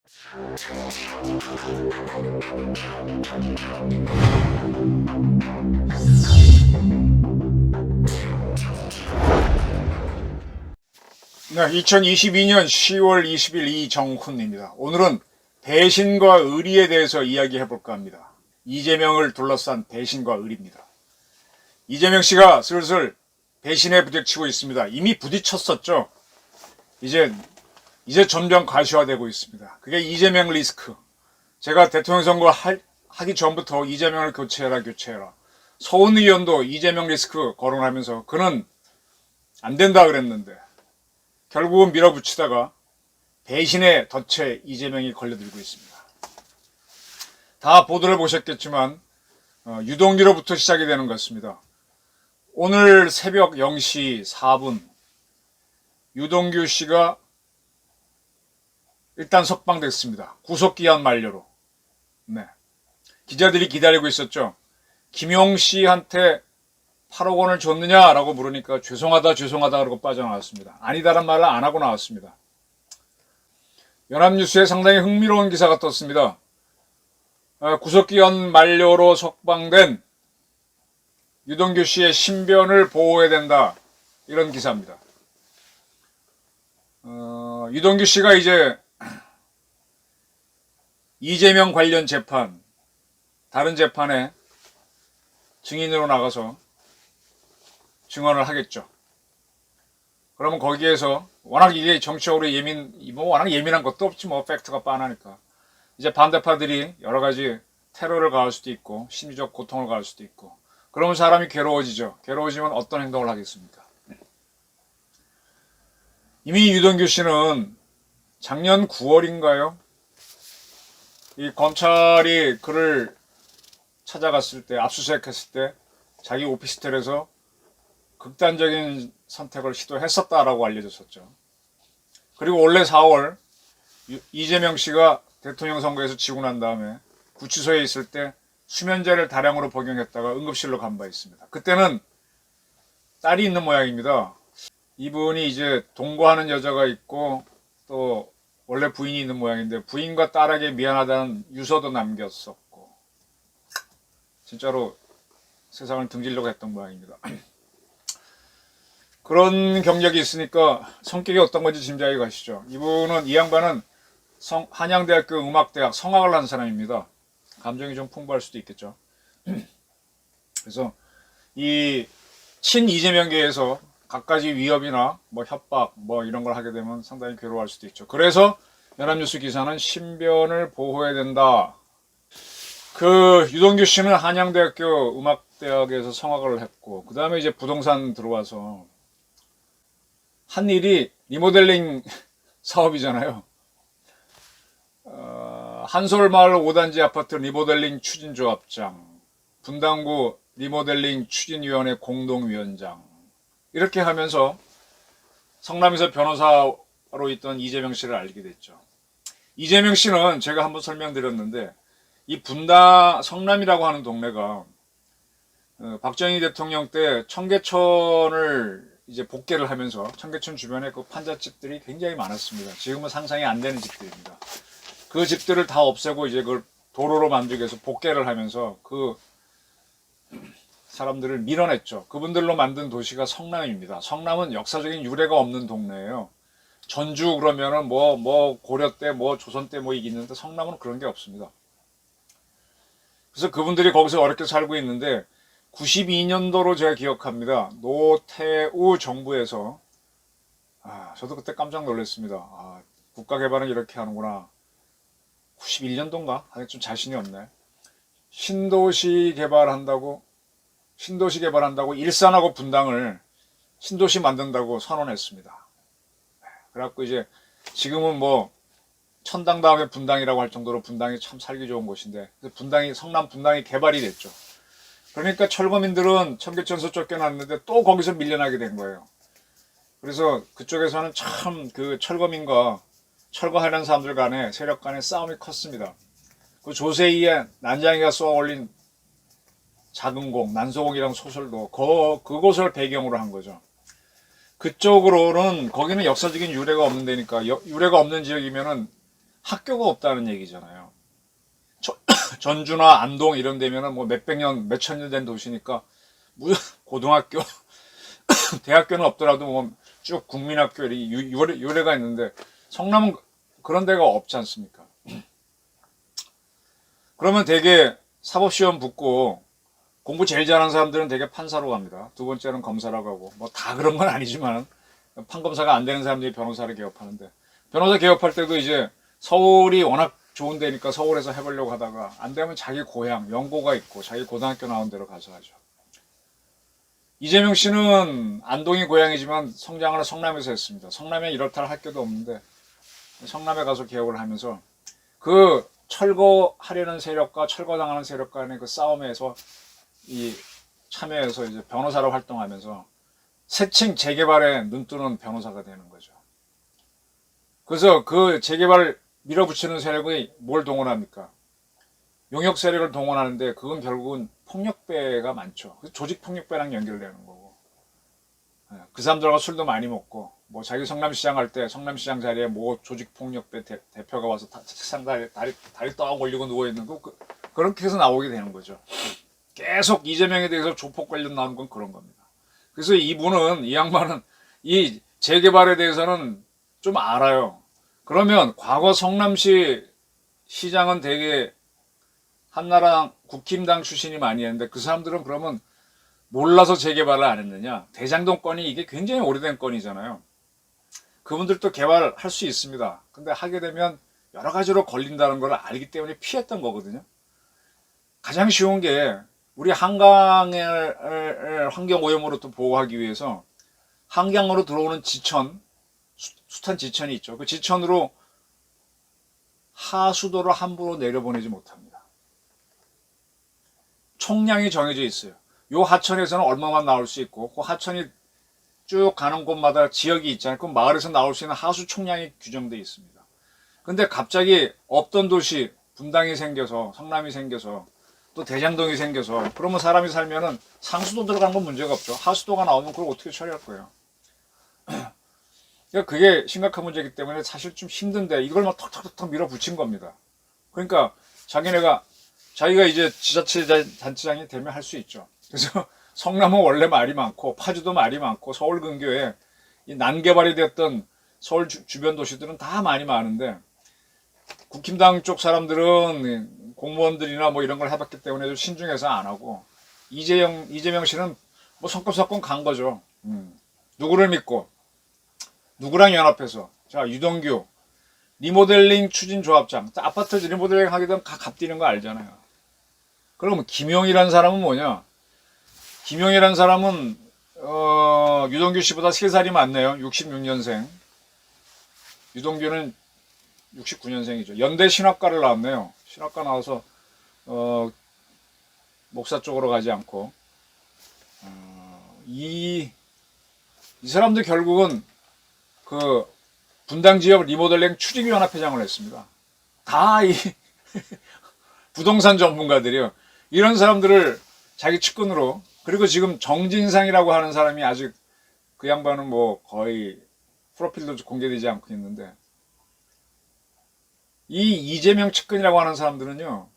네, 2022년 10월 20일 이정훈입니다. 오늘은 배신과 의리에 대해서 이야기해 볼까 합니다. 이재명을 둘러싼 배신과 의리입니다. 이재명 씨가 슬슬 배신에 부딪히고 있습니다. 이미 부딪혔었죠. 이제 점점 가시화되고 있습니다. 그게 이재명 리스크. 제가 대통령 선거 하기 전부터 이재명을 교체해라. 서훈 의원도 이재명 리스크 거론하면서 그는 안 된다 그랬는데 결국은 밀어붙이다가 배신의 덫에 이재명이 걸려들고 있습니다. 다 보도를 보셨겠지만 유동규로부터 시작이 되는 것 같습니다. 오늘 새벽 0시 4분 유동규 씨가 일단 석방됐습니다. 구속기한 만료로. 네. 기자들이 기다리고 있었죠. 김용 씨한테 8억 원을 줬느냐라고 물으니까 죄송하다 그러고 빠져나왔습니다. 아니다란 말을 안 하고 나왔습니다. 연합뉴스에 상당히 흥미로운 기사가 떴습니다. 구속기한 만료로 석방된 유동규 씨의 신변을 보호해야 된다. 이런 기사입니다. 유동규 씨가 이제 이재명 관련 재판, 다른 재판에 증인으로 나가서 증언을 하겠죠. 그러면 거기에서 워낙 이게 정치적으로 워낙 예민한 것도 없지 팩트가 뻔하니까. 이제 반대파들이 여러 가지 테러를 가할 수도 있고 심리적 고통을 가할 수도 있고 그러면 사람이 괴로워지죠. 괴로워지면 어떤 행동을 하겠습니까? 이미 유동규 씨는 작년 9월인가요? 이 검찰이 그를 찾아갔을 때, 압수수색했을 때 자기 오피스텔에서 극단적인 선택을 시도했었다라고 알려졌었죠. 그리고 올해 4월 이재명 씨가 대통령 선거에서 지고 난 다음에 구치소에 있을 때 수면제를 다량으로 복용했다가 응급실로 간 바 있습니다. 그때는 딸이 있는 모양입니다. 이분이 이제 동거하는 여자가 있고 또 원래 부인이 있는 모양인데 부인과 딸에게 미안하다는 유서도 남겼었고 진짜로 세상을 등지려고 했던 모양입니다. 그런 경력이 있으니까 성격이 어떤 건지 짐작이 가시죠. 이 양반은 한양대학교 음악대학 성악을 한 사람입니다. 감정이 좀 풍부할 수도 있겠죠. 그래서 이 친이재명계에서 갖가지 위협이나 협박 이런 걸 하게 되면 상당히 괴로워할 수도 있죠. 그래서 연합뉴스 기사는 신변을 보호해야 된다. 그 유동규 씨는 한양대학교 음악대학에서 성악을 했고 그 다음에 이제 부동산 들어와서 한 일이 리모델링 사업이잖아요. 한솔마을 5단지 아파트 리모델링 추진조합장, 분당구 리모델링 추진위원회 공동위원장 이렇게 하면서 성남에서 변호사로 있던 이재명 씨를 알게 됐죠. 이재명 씨는 제가 한번 설명드렸는데 이 성남이라고 하는 동네가 박정희 대통령 때 청계천을 이제 복개를 하면서 청계천 주변에 그 판잣집들이 굉장히 많았습니다. 지금은 상상이 안 되는 집들입니다. 그 집들을 다 없애고 이제 그걸 도로로 만들기 위해서 복개를 하면서 그 사람들을 밀어냈죠. 그분들로 만든 도시가 성남입니다. 성남은 역사적인 유래가 없는 동네예요. 전주 그러면은 고려 때 조선 때 이게 있는데 성남은 그런 게 없습니다. 그래서 그분들이 거기서 어렵게 살고 있는데 92년도로 제가 기억합니다. 노태우 정부에서 저도 그때 깜짝 놀랐습니다. 국가개발은 이렇게 하는구나. 91년도인가? 좀 자신이 없네. 신도시 개발한다고 일산하고 분당을 신도시 만든다고 선언했습니다. 그래갖고 이제 지금은 천당 다음에 분당이라고 할 정도로 분당이 참 살기 좋은 곳인데 성남 분당이 개발이 됐죠. 그러니까 철거민들은 청계천에서 쫓겨났는데 또 거기서 밀려나게 된 거예요. 그래서 그쪽에서는 참 그 철거민과 철거하려는 사람들 간에 세력 간의 싸움이 컸습니다. 그 조세희의 난장이가 쏘아 올린 작은 공, 난소공이라는 소설도 그곳을 배경으로 한 거죠. 그쪽으로는 거기는 역사적인 유래가 없는 데니까 유래가 없는 지역이면은 학교가 없다는 얘기잖아요. 전주나 안동 이런 데면은 뭐 몇백 년, 몇천 년 된 도시니까 고등학교, 대학교는 없더라도 뭐 쭉 국민학교 요래가 있는데 성남은 그런 데가 없지 않습니까? 그러면 되게 사법시험 붙고 공부 제일 잘하는 사람들은 되게 판사로 갑니다. 두 번째는 검사라고 하고 뭐 다 그런 건 아니지만 판검사가 안 되는 사람들이 변호사를 개업하는데 변호사 개업할 때도 이제 서울이 워낙 좋은 데니까 서울에서 해보려고 하다가 안 되면 자기 고향 연고가 있고 자기 고등학교 나온 데로 가서 하죠. 이재명 씨는 안동이 고향이지만 성장을 성남에서 했습니다. 성남에 이렇다 할 학교도 없는데 성남에 가서 개업을 하면서 그 철거하려는 세력과 철거당하는 세력 간의 그 싸움에서 이 참여해서 이제 변호사로 활동하면서 새칭 재개발에 눈뜨는 변호사가 되는 거죠. 그래서 그 재개발을 밀어붙이는 세력이 뭘 동원합니까? 용역 세력을 동원하는데 그건 결국은 폭력배가 많죠. 조직 폭력배랑 연결되는 거고. 그 사람들하고 술도 많이 먹고 뭐 자기 성남시장 할 때 성남시장 자리에 뭐 조직 폭력배 대표가 와서 책상 다리 떡 올리고 누워 있는 거 그렇게 해서 나오게 되는 거죠. 계속 이재명에 대해서 조폭 관련 나오는 건 그런 겁니다. 그래서 이 양반은 이 재개발에 대해서는 좀 알아요. 그러면 과거 성남시 시장은 되게 한나라당 국힘당 출신이 많이 했는데 그 사람들은 그러면 몰라서 재개발을 안 했느냐? 대장동 건이 이게 굉장히 오래된 건이잖아요. 그분들도 개발할 수 있습니다. 근데 하게 되면 여러 가지로 걸린다는 걸 알기 때문에 피했던 거거든요. 가장 쉬운 게 우리 한강을 환경 오염으로 또 보호하기 위해서 한강으로 들어오는 지천, 숱한 지천이 있죠. 그 지천으로 하수도를 함부로 내려보내지 못합니다. 총량이 정해져 있어요. 요 하천에서는 얼마만 나올 수 있고 그 하천이 쭉 가는 곳마다 지역이 있잖아요. 그 마을에서 나올 수 있는 하수 총량이 규정되어 있습니다. 근데 갑자기 없던 도시 분당이 생겨서 성남이 생겨서 또 대장동이 생겨서 그러면 사람이 살면은 상수도 들어간 건 문제가 없죠. 하수도가 나오면 그걸 어떻게 처리할 거예요. 그러니까 그게 심각한 문제이기 때문에 사실 좀 힘든데 이걸 막 턱턱턱 밀어붙인 겁니다. 그러니까 자기가 이제 지자체단체장이 되면 할 수 있죠. 그래서 성남은 원래 말이 많고 파주도 말이 많고 서울 근교에 이 난개발이 됐던 서울 주변 도시들은 다 말이 많은데 국힘당 쪽 사람들은 공무원들이나 뭐 이런 걸 해봤기 때문에 좀 신중해서 안 하고 이재명 씨는 뭐 성큼성큼 간 거죠. 누구를 믿고 누구랑 연합해서 자 유동규 리모델링 추진 조합장 아파트 리모델링 하게 되면 값 뛰는 거 알잖아요. 그러면 김용이라는 사람은 뭐냐? 김용이라는 사람은 유동규 씨보다 3살이 많네요. 66년생. 유동규는 69년생이죠. 연대 신학과를 나왔네요. 신학과 나와서 목사 쪽으로 가지 않고 이 사람도 결국은 그 분당 지역 리모델링 추진위원회장을 했습니다. 다 이 부동산 전문가들이요. 이런 사람들을 자기 측근으로 그리고 지금 정진상이라고 하는 사람이 아직 그 양반은 뭐 거의 프로필도 공개되지 않고 있는데 이 이재명 측근이라고 하는 사람들은요.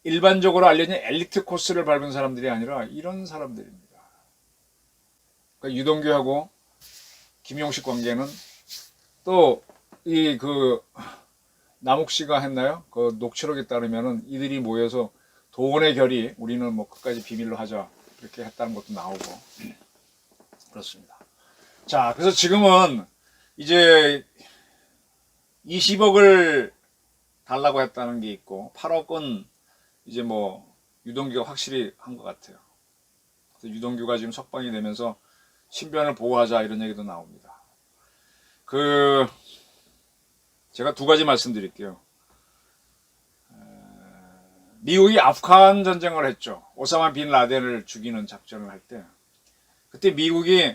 일반적으로 알려진 엘리트 코스를 밟은 사람들이 아니라 이런 사람들입니다. 그러니까 유동규하고 김용식 관계는 또 남욱 씨가 했나요? 그 녹취록에 따르면은 이들이 모여서 도원의 결의 우리는 뭐 끝까지 비밀로 하자 이렇게 했다는 것도 나오고 그렇습니다. 자, 그래서 지금은 이제 20억을 달라고 했다는 게 있고 8억은 이제 뭐 유동규가 확실히 한 것 같아요. 그래서 유동규가 지금 석방이 되면서 신변을 보호하자 이런 얘기도 나옵니다. 제가 두 가지 말씀드릴게요. 미국이 아프간 전쟁을 했죠. 오사마 빈 라덴을 죽이는 작전을 할 때 그때 미국이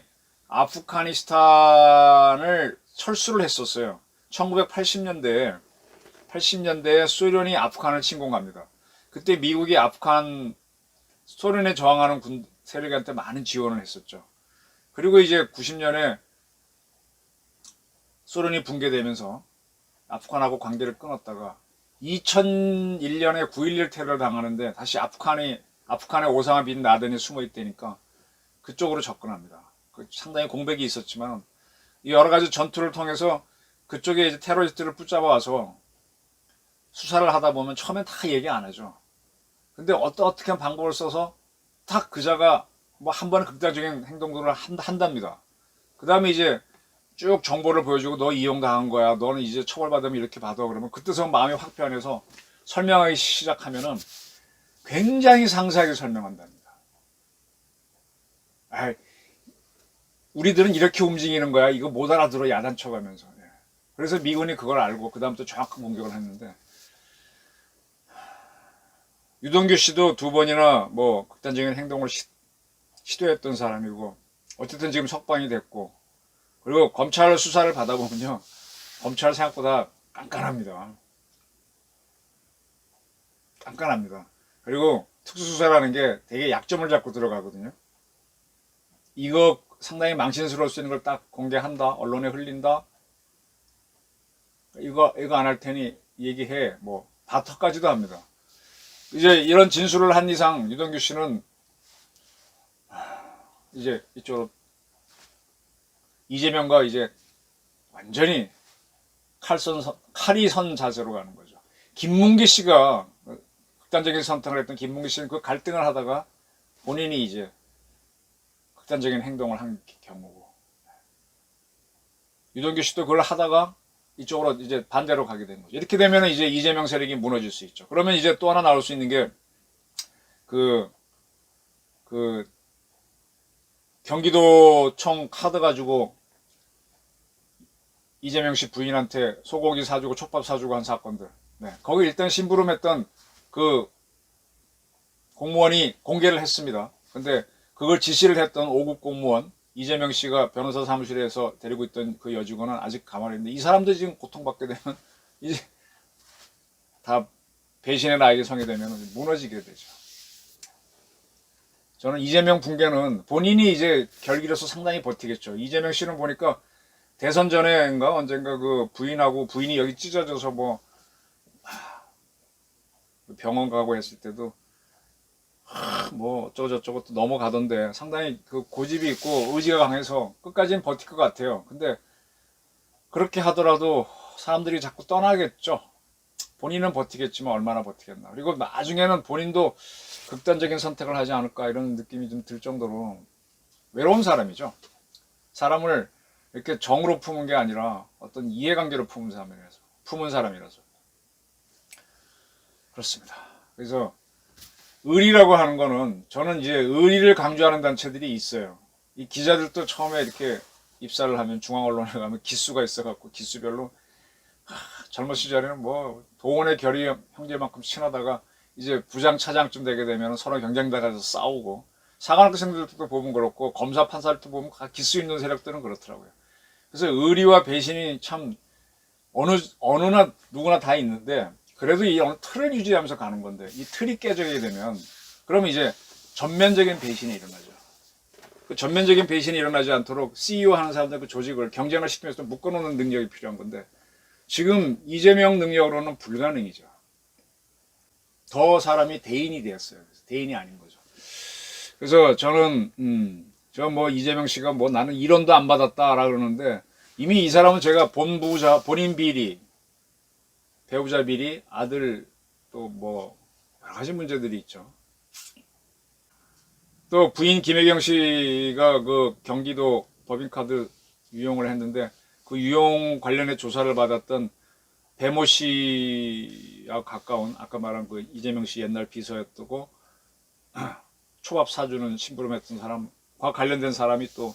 아프가니스탄을 철수를 했었어요. 1980년대에 소련이 아프간을 침공합니다. 그때 미국이 소련에 저항하는 군 세력한테 많은 지원을 했었죠. 그리고 이제 90년에 소련이 붕괴되면서 아프간하고 관계를 끊었다가 2001년에 9.11 테러를 당하는데 다시 아프간에 오사마 빈 라덴이 숨어 있다니까 그쪽으로 접근합니다. 상당히 공백이 있었지만 여러 가지 전투를 통해서 그쪽에 이제 테러리스트를 붙잡아 와서 수사를 하다 보면 처음엔 다 얘기 안 하죠. 근데 어떻게 한 방법을 써서 딱 그자가 뭐 한 번에 극단적인 행동들을 한답니다. 그 다음에 이제 쭉 정보를 보여주고 너 이용당한 거야. 너는 이제 처벌받으면 이렇게 받아. 그러면 그때서 마음이 확 변해서 설명하기 시작하면은 굉장히 상세하게 설명한답니다. 아이, 우리들은 이렇게 움직이는 거야. 이거 못 알아들어 야단쳐가면서. 그래서 미군이 그걸 알고 그 다음부터 정확한 공격을 했는데 유동규 씨도 2번이나 뭐 극단적인 행동을 시도했던 사람이고 어쨌든 지금 석방이 됐고 그리고 검찰 수사를 받아보면요. 검찰 생각보다 깐깐합니다. 깐깐합니다. 그리고 특수수사라는 게 되게 약점을 잡고 들어가거든요. 이거 상당히 망신스러울 수 있는 걸 딱 공개한다. 언론에 흘린다. 이거 안 할 테니 얘기해. 뭐 다 턱까지도 합니다. 이제 이런 진술을 한 이상 유동규 씨는 이제 이쪽으로 이재명과 이제 완전히 칼이 선 자세로 가는 거죠. 김문기 씨가 극단적인 선택을 했던 김문기 씨는 그 갈등을 하다가 본인이 이제 극단적인 행동을 한 경우고 유동규 씨도 그걸 하다가 이쪽으로 이제 반대로 가게 된 거죠. 이렇게 되면 이제 이재명 세력이 무너질 수 있죠. 그러면 이제 또 하나 나올 수 있는 게 경기도청 카드 가지고 이재명 씨 부인한테 소고기 사주고 촉밥 사주고 한 사건들. 네. 거기 일단 심부름했던 그 공무원이 공개를 했습니다. 근데 그걸 지시를 했던 5급 공무원 이재명 씨가 변호사 사무실에서 데리고 있던 그 여직원은 아직 가만히 있는데 이 사람들이 지금 고통받게 되면 이제 다 배신의 나에게 성이 되면 무너지게 되죠. 저는 이재명 붕괴는 본인이 이제 결기로서 상당히 버티겠죠. 이재명 씨는 보니까 대선 전에인가 언젠가 그 부인이 여기 찢어져서 뭐 병원 가고 했을 때도 뭐 어쩌고저쩌고 또 넘어가던데 상당히 그 고집이 있고 의지가 강해서 끝까지는 버틸 것 같아요. 근데 그렇게 하더라도 사람들이 자꾸 떠나겠죠. 본인은 버티겠지만 얼마나 버티겠나. 그리고 나중에는 본인도 극단적인 선택을 하지 않을까 이런 느낌이 좀 들 정도로 외로운 사람이죠. 사람을 이렇게 정으로 품은 게 아니라 어떤 이해관계로 품은 사람이라서 그렇습니다. 그래서 의리라고 하는 거는 저는 이제 의리를 강조하는 단체들이 있어요. 이 기자들도 처음에 이렇게 입사를 하면 중앙언론에 가면 기수가 있어갖고 기수별로 젊은 시절에는 뭐 동원의 결의 형제만큼 친하다가 이제 부장 차장쯤 되게 되면 서로 경쟁당해서 싸우고 사관학생들도 보면 그렇고 검사 판사들도 보면 기수 있는 세력들은 그렇더라고요. 그래서 의리와 배신이 참 어느나 누구나 다 있는데 그래도 이 어느 틀을 유지하면서 가는 건데 이 틀이 깨지게 되면 그러면 이제 전면적인 배신이 일어나죠. 그 전면적인 배신이 일어나지 않도록 CEO 하는 사람들 그 조직을 경쟁을 시키면서 묶어놓는 능력이 필요한 건데 지금 이재명 능력으로는 불가능이죠. 더 사람이 대인이 되었어요. 대인이 아닌 거죠. 그래서 저는 저 뭐 이재명 씨가 뭐 나는 1원도 안 받았다라 그러는데 이미 이 사람은 제가 본인 비리, 배우자 비리, 아들 또 뭐 여러 가지 문제들이 있죠. 또 부인 김혜경 씨가 그 경기도 법인카드 유용을 했는데 그 유용 관련해 조사를 받았던 배모 씨와 가까운 아까 말한 그 이재명 씨 옛날 비서였고 초밥 사주는 심부름했던 사람과 관련된 사람이 또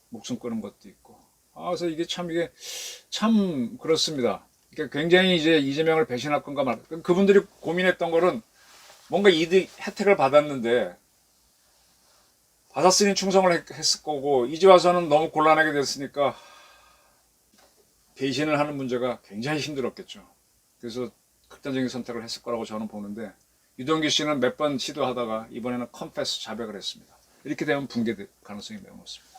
목숨 끊은 것도 있고 그래서 이게 참 그렇습니다. 그러니까 굉장히 이제 이재명을 배신할 건가 말까 그분들이 고민했던 거는 뭔가 이득 혜택을 받았는데 받았으니 충성을 했을 거고 이제 와서는 너무 곤란하게 됐으니까 배신을 하는 문제가 굉장히 힘들었겠죠. 그래서 극단적인 선택을 했을 거라고 저는 보는데 유동규 씨는 몇 번 시도하다가 이번에는 컨페스 자백을 했습니다. 이렇게 되면 붕괴될 가능성이 매우 높습니다.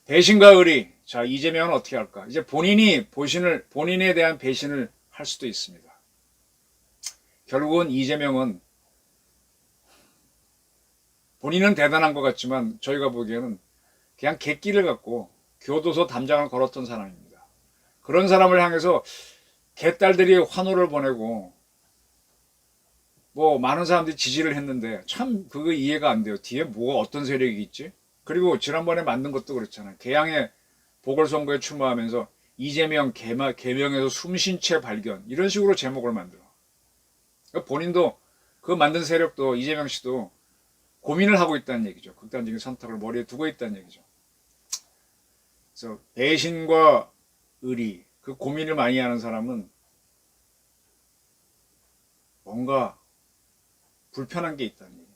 배신과 의리 자, 이재명은 어떻게 할까? 이제 본인에 대한 배신을 할 수도 있습니다. 결국은 이재명은 본인은 대단한 것 같지만 저희가 보기에는 그냥 객기를 갖고 교도소 담장을 걸었던 사람입니다. 그런 사람을 향해서 개딸들이 환호를 보내고 뭐 많은 사람들이 지지를 했는데 참 그거 이해가 안 돼요. 뒤에 뭐가 어떤 세력이 있지? 그리고 지난번에 만든 것도 그렇잖아요. 개항의 보궐선거에 출마하면서 이재명 개명에서 숨쉰 채 발견 이런 식으로 제목을 만들어. 그러니까 본인도 그 만든 세력도 이재명 씨도 고민을 하고 있다는 얘기죠. 극단적인 선택을 머리에 두고 있다는 얘기죠. 그래서 배신과 의리 그 고민을 많이 하는 사람은 뭔가 불편한 게 있다는 얘기입니다.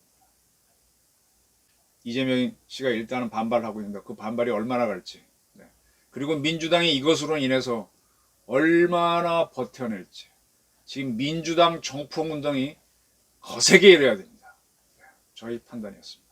이재명 씨가 일단은 반발하고 있는데 그 반발이 얼마나 갈지. 네. 그리고 민주당이 이것으로 인해서 얼마나 버텨낼지. 지금 민주당 정풍운동이 거세게 일어야 됩니다. 네. 저희 판단이었습니다.